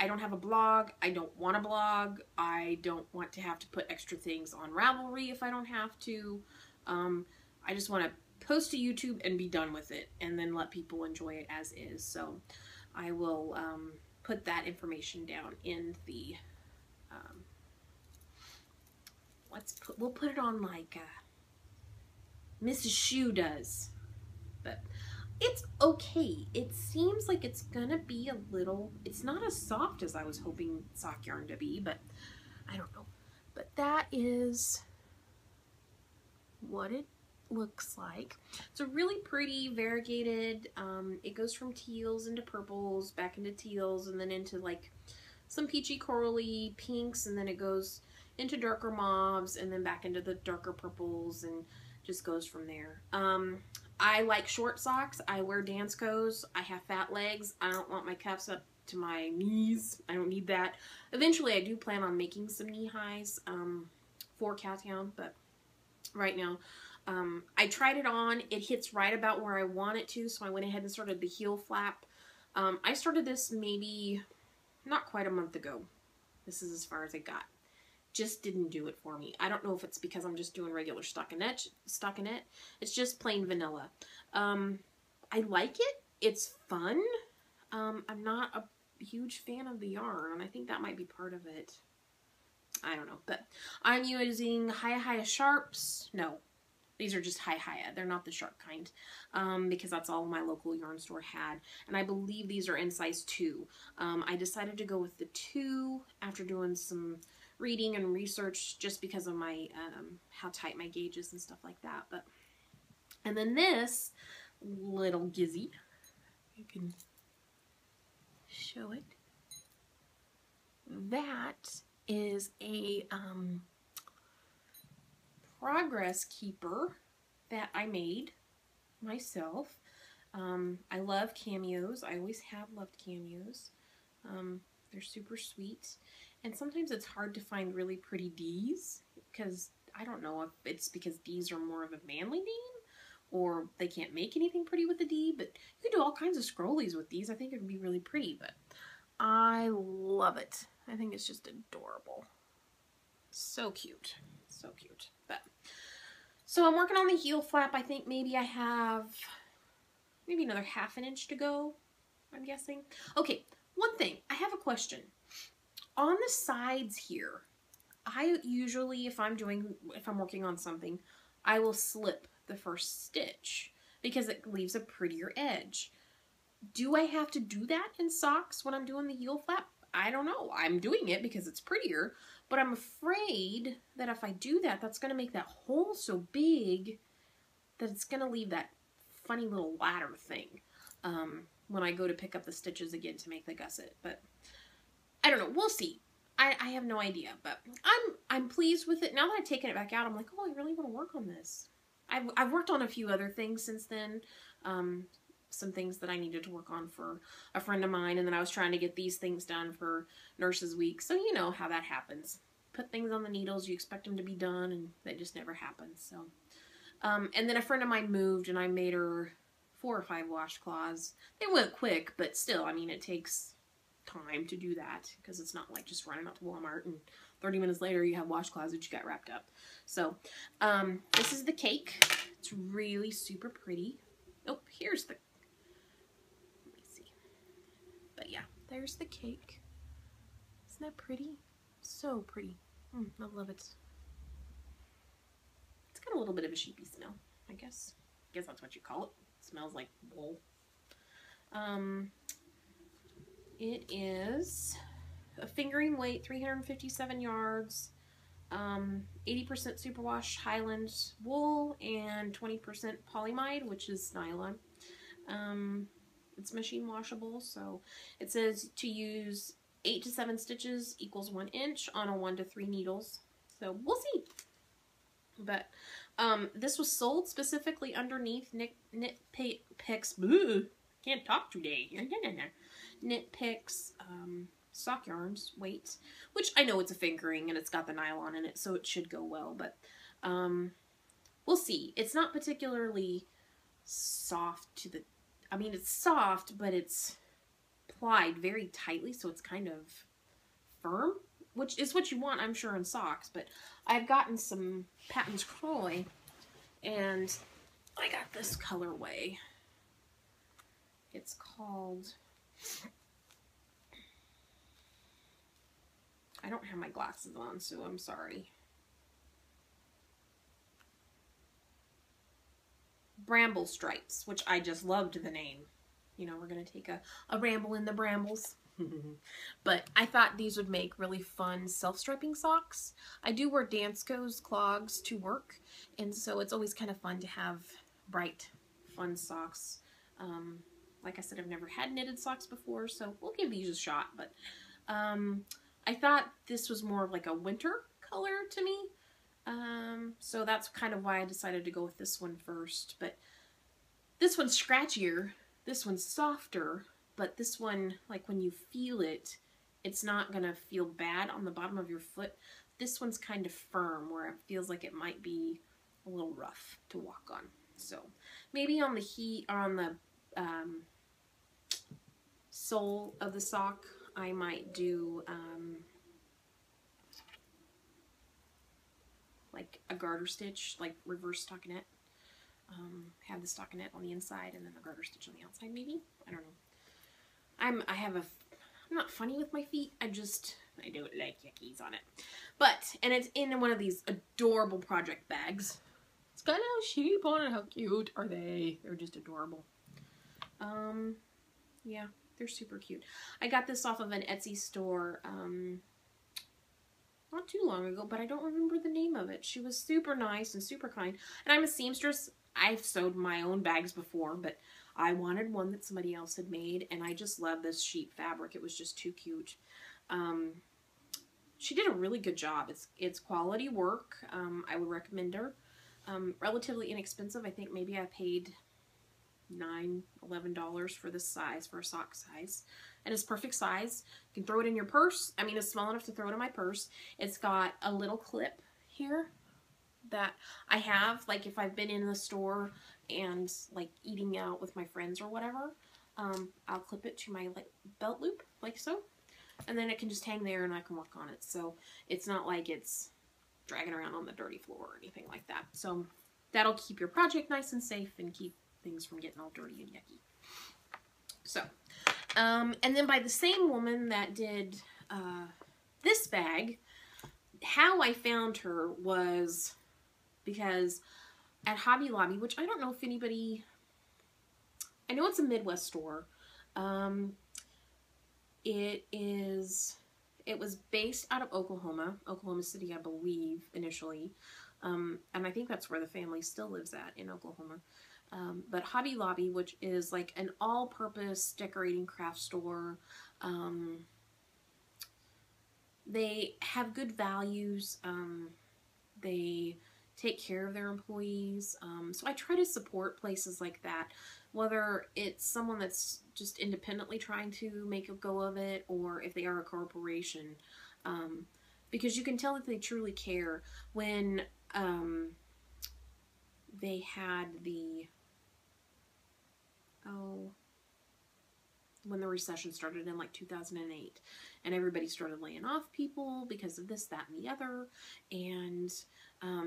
don't have a blog, I don't want a blog, I don't want to have to put extra things on Ravelry if I don't have to. I just want to post to YouTube and be done with it, and then let people enjoy it as is. So I will put that information down in the we'll put it on like Mrs. Shoe does, but it's okay. It seems like it's gonna be a little, it's not as soft as I was hoping sock yarn to be, but I don't know. But that is what it looks like. It's a really pretty variegated, it goes from teals into purples, back into teals, and then into like some peachy corally pinks, and then it goes into darker mauves, and then back into the darker purples, and just goes from there. I like short socks. I wear Danskos. I have fat legs. I don't want my cuffs up to my knees. I don't need that. Eventually I do plan on making some knee highs for Cowtown, but right now I tried it on. It hits right about where I want it to, so I went ahead and started the heel flap. I started this maybe not quite a month ago. This is as far as I got. Just didn't do it for me. I don't know if it's because I'm just doing regular stockinette. It's just plain vanilla. I like it. It's fun. I'm not a huge fan of the yarn. I think that might be part of it. I don't know. But I'm using Hiya Sharps. No, these are just Hiya. They're not the sharp kind. Because that's all my local yarn store had. And I believe these are in size 2. I decided to go with the 2 after doing some reading and research, just because of my how tight my gauge is and stuff like that. But and then this little gizzy, you can show it. That is a progress keeper that I made myself. I love cameos. I always have loved cameos. They're super sweet. And sometimes it's hard to find really pretty D's, because I don't know if it's because D's are more of a manly name, or they can't make anything pretty with the D, but you can do all kinds of scrollies with these. I think it would be really pretty, but I love it. I think it's just adorable. So cute. So cute. But so I'm working on the heel flap. I think maybe I have maybe another 1/2 inch to go, I'm guessing. Okay, one thing. I have a question. On the sides here, I usually, if I'm working on something, I will slip the first stitch because it leaves a prettier edge. Do I have to do that in socks when I'm doing the heel flap? I don't know. I'm doing it because it's prettier, but I'm afraid that if I do that, that's going to make that hole so big that it's going to leave that funny little ladder thing when I go to pick up the stitches again to make the gusset. But I don't know. We'll see. I have no idea, but I'm pleased with it. Now that I've taken it back out, I'm like, oh, I really want to work on this. I've worked on a few other things since then. Some things that I needed to work on for a friend of mine, and then I was trying to get these things done for Nurses Week. So you know how that happens. Put things on the needles, you expect them to be done, and they just never happen. So, and then a friend of mine moved, and I made her 4 or 5 washcloths. They went quick, but still, I mean, it takes time to do that because it's not like just running out to Walmart and 30 minutes later you have washcloths that you got wrapped up. So, this is the cake. It's really super pretty. Oh, here's the... Let me see. But yeah, there's the cake. Isn't that pretty? So pretty. I love it. It's got a little bit of a sheepy smell, I guess. I guess that's what you call it. It smells like wool. It is a fingering weight, 357 yards, 80% superwash Highland wool, and 20% polyamide, which is nylon. It's machine washable, so it says to use 8 to 7 stitches equals 1 inch on a 1 to 3 needles. So we'll see. But this was sold specifically underneath Knit Picks. Can't talk today. Knit Picks sock yarns weight, which I know it's a fingering and it's got the nylon in it, so it should go well. But we'll see. It's not particularly soft to the. I mean, it's soft, but it's plied very tightly, so it's kind of firm, which is what you want, I'm sure, in socks. But I've gotten some Patton's Croy, and I got this colorway. It's called... I don't have my glasses on, so I'm sorry. Bramble Stripes, which I just loved the name. You know, we're going to take a ramble in the brambles. But I thought these would make really fun self-striping socks. I do wear Dansko's clogs to work, and so it's always kind of fun to have bright, fun socks. Like I said, I've never had knitted socks before, so we'll give these a shot. But I thought this was more of like a winter color to me. So that's kind of why I decided to go with this one first. But this one's scratchier, this one's softer, but this one, like when you feel it, it's not going to feel bad on the bottom of your foot. This one's kind of firm, where it feels like it might be a little rough to walk on. So maybe on the sole of the sock, I might do like a garter stitch, like reverse stockinette. Have the stockinette on the inside and then the garter stitch on the outside, maybe? I don't know. I'm not funny with my feet. I don't like yuckies on it. But, and it's in one of these adorable project bags. It's got a little sheep on it. How cute are they? They're just adorable. Yeah, they're super cute. I got this off of an Etsy store, not too long ago, but I don't remember the name of it. She was super nice and super kind. And I'm a seamstress. I've sewed my own bags before, but I wanted one that somebody else had made, and I just love this sheep fabric. It was just too cute. She did a really good job. It's quality work. I would recommend her. Relatively inexpensive. I think maybe I paid $9, $11 for this size, for a sock size. And it's perfect size. You can throw it in your purse. I mean, it's small enough to throw it in my purse. It's got a little clip here that I have, like if I've been in the store and like eating out with my friends or whatever, I'll clip it to my like belt loop, like so. And then it can just hang there and I can work on it. So it's not like it's dragging around on the dirty floor or anything like that. So that'll keep your project nice and safe and keep things from getting all dirty and yucky. So, and then by the same woman that did this bag, how I found her was because at Hobby Lobby, which I don't know if anybody, I know it's a Midwest store. It was based out of Oklahoma City, I believe, initially. And I think that's where the family still lives at, in Oklahoma. But Hobby Lobby, which is like an all-purpose decorating craft store, they have good values. They take care of their employees. So I try to support places like that, whether it's someone that's just independently trying to make a go of it, or if they are a corporation, because you can tell that they truly care. When they had when the recession started in like 2008, and everybody started laying off people because of this, that, and the other, and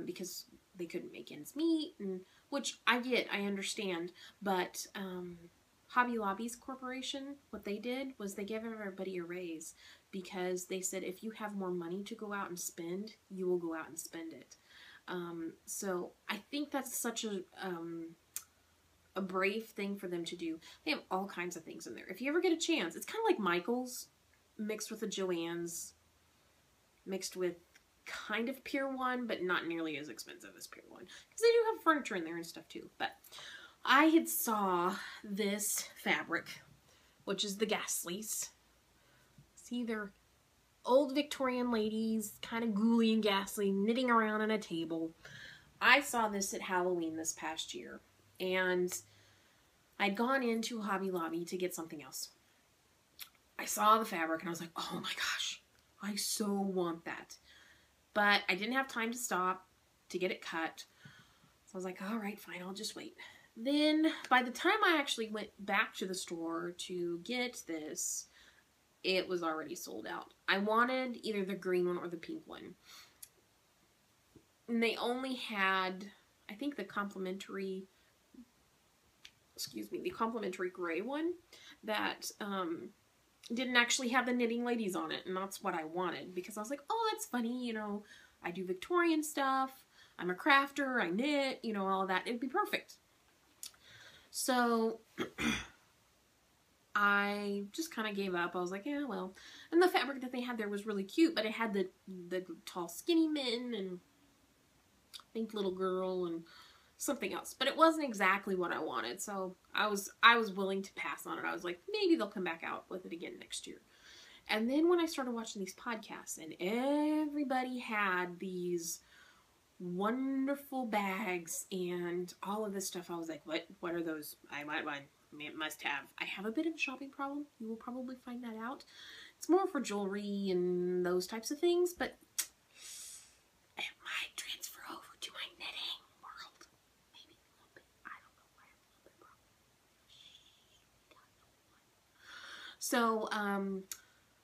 because they couldn't make ends meet, and which I get, I understand, but Hobby Lobby's corporation, what they did was they gave everybody a raise, because they said if you have more money to go out and spend, you will go out and spend it. So I think that's such a brave thing for them to do. They have all kinds of things in there. If you ever get a chance, it's kind of like Michael's mixed with a Joann's, mixed with kind of Pier 1, but not nearly as expensive as Pier 1. Because they do have furniture in there and stuff too. But I had saw this fabric, which is the Gasleys. See, they're old Victorian ladies, kind of ghouly and ghastly, knitting around on a table. I saw this at Halloween this past year. And I'd gone into Hobby Lobby to get something else. I saw the fabric and I was like, oh my gosh, I so want that. But I didn't have time to stop to get it cut. So I was like, all right, fine, I'll just wait. Then by the time I actually went back to the store to get this, it was already sold out. I wanted either the green one or the pink one. And they only had, I think, the complimentary gray one that didn't actually have the knitting ladies on it, and that's what I wanted, because I was like, oh, that's funny, you know, I do Victorian stuff, I'm a crafter, I knit, you know, all of that, it'd be perfect. So I just kind of gave up. I was like, yeah, well, and the fabric that they had there was really cute, but it had the tall skinny mitten and pink little girl and something else, but it wasn't exactly what I wanted, so I was willing to pass on it. I was like, maybe they'll come back out with it again next year. And then when I started watching these podcasts and everybody had these wonderful bags and all of this stuff, I was like, what are those? I must have. I have a bit of a shopping problem. You will probably find that out. It's more for jewelry and those types of things, but it might transfer over to my knitting world. Maybe a little bit. I don't know. I have a little bit of problem. So,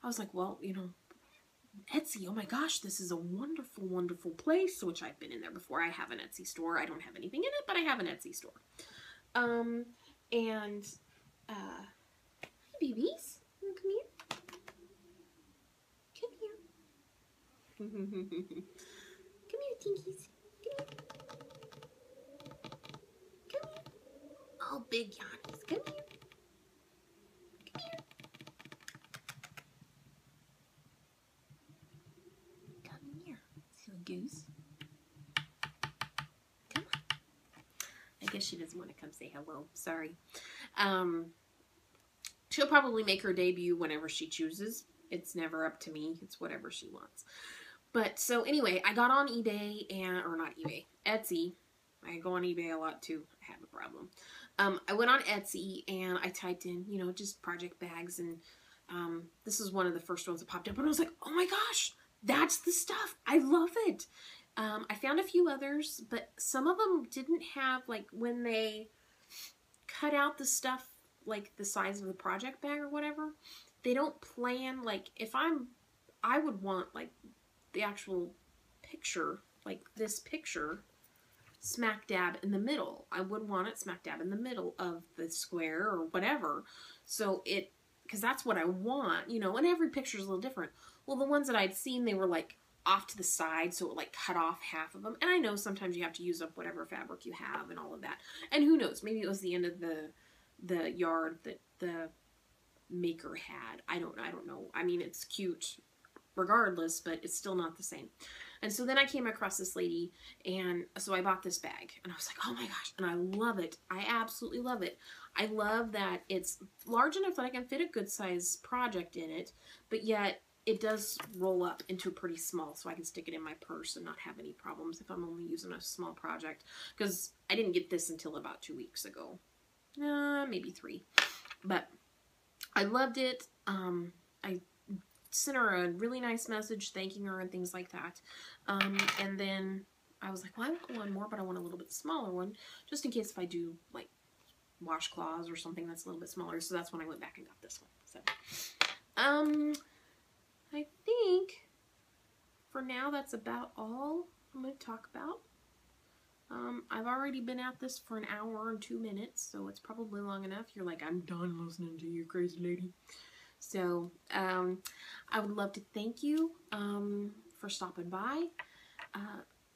I was like, well, you know, Etsy, oh my gosh, this is a wonderful, wonderful place, which I've been in there before. I have an Etsy store. I don't have anything in it, but I have an Etsy store. Hey, babies, come here. Come here. Come here, Tinkies. Come here. Come here. Oh, big Yannies. Come here. Come here. Come here, silly goose. Come on. I guess she doesn't want to come say hello. Sorry. She'll probably make her debut whenever she chooses. It's never up to me. It's whatever she wants. But, so anyway, I got on eBay, or not eBay, Etsy. I go on eBay a lot too. I have a problem. I went on Etsy and I typed in, you know, just project bags, and this is one of the first ones that popped up, and I was like, oh my gosh, that's the stuff. I love it. I found a few others, but some of them didn't have, like, when they cut out the stuff, like the size of the project bag or whatever, they don't plan, like, I would want, like, the actual picture, like this picture, smack dab in the middle. I would want it smack dab in the middle of the square or whatever. So because that's what I want, you know, and every picture is a little different. Well, the ones that I'd seen, they were like off to the side, so it like cut off half of them. And I know sometimes you have to use up whatever fabric you have and all of that. And who knows, maybe it was the end of the yard that the maker had. I don't know. I mean, it's cute regardless, but it's still not the same. And so then I came across this lady, and so I bought this bag, and I was like, oh my gosh, and I love it. I absolutely love it. I love that it's large enough that I can fit a good size project in it, but yet it does roll up into pretty small, so I can stick it in my purse and not have any problems if I'm only using a small project, because I didn't get this until about 2 weeks ago. Maybe 3. But I loved it. I sent her a really nice message thanking her and things like that. And then I was like, well, I want one more, but I want a little bit smaller one, just in case if I do, like, washcloths or something that's a little bit smaller. So that's when I went back and got this one. So, I think for now that's about all I'm going to talk about. I've already been at this for an hour and 2 minutes, so it's probably long enough. You're like, I'm done listening to you, crazy lady. So, I would love to thank you for stopping by.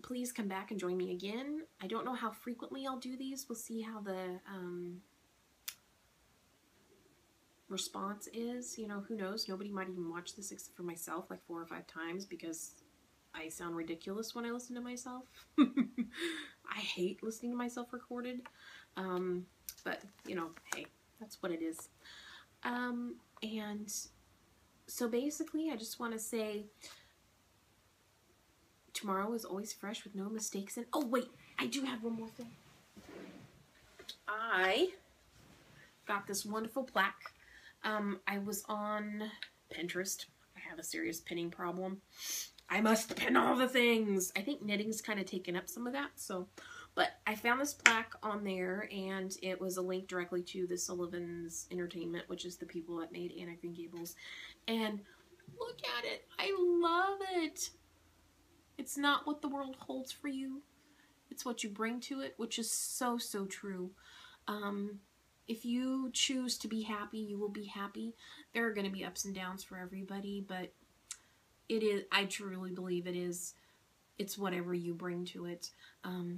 Please come back and join me again. I don't know how frequently I'll do these. We'll see how the response is. You know, who knows? Nobody might even watch this except for myself like 4 or 5 times, because I sound ridiculous when I listen to myself. I hate listening to myself recorded. But, you know, hey, that's what it is. And so basically, I just want to say, tomorrow is always fresh with no mistakes. And oh wait, I do have one more thing. I got this wonderful plaque. I was on Pinterest. I have a serious pinning problem. I must pin all the things. I think knitting's kind of taken up some of that. So, but I found this plaque on there, and it was a link directly to the Sullivan's Entertainment, which is the people that made Anne of Green Gables. And look at it. I love it. It's not what the world holds for you. It's what you bring to it, which is so, so true. If you choose to be happy, you will be happy. There are going to be ups and downs for everybody, but it is, I truly believe it's whatever you bring to it.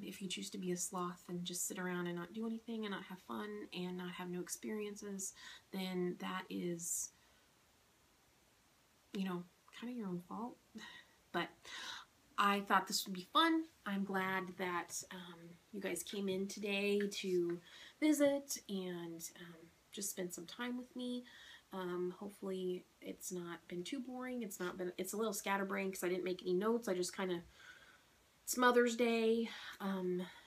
If you choose to be a sloth and just sit around and not do anything and not have fun and not have no experiences, then that is, you know, kind of your own fault. But I thought this would be fun. I'm glad that you guys came in today to visit and just spend some time with me. Hopefully it's not been too boring. It's a little scatterbrained because I didn't make any notes. I just kind of, it's Mother's Day.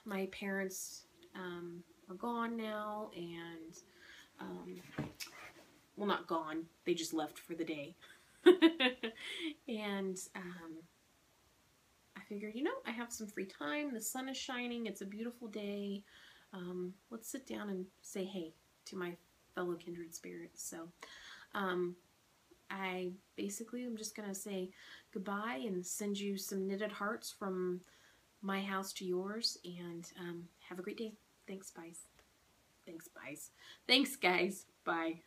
My parents are gone now, and well, not gone. They just left for the day. And I figured, you know, I have some free time. The sun is shining. It's a beautiful day. Let's sit down and say hey to my fellow kindred spirits. So I basically am just going to say goodbye and send you some knitted hearts from my house to yours, and have a great day. Thanks, guys. Bye.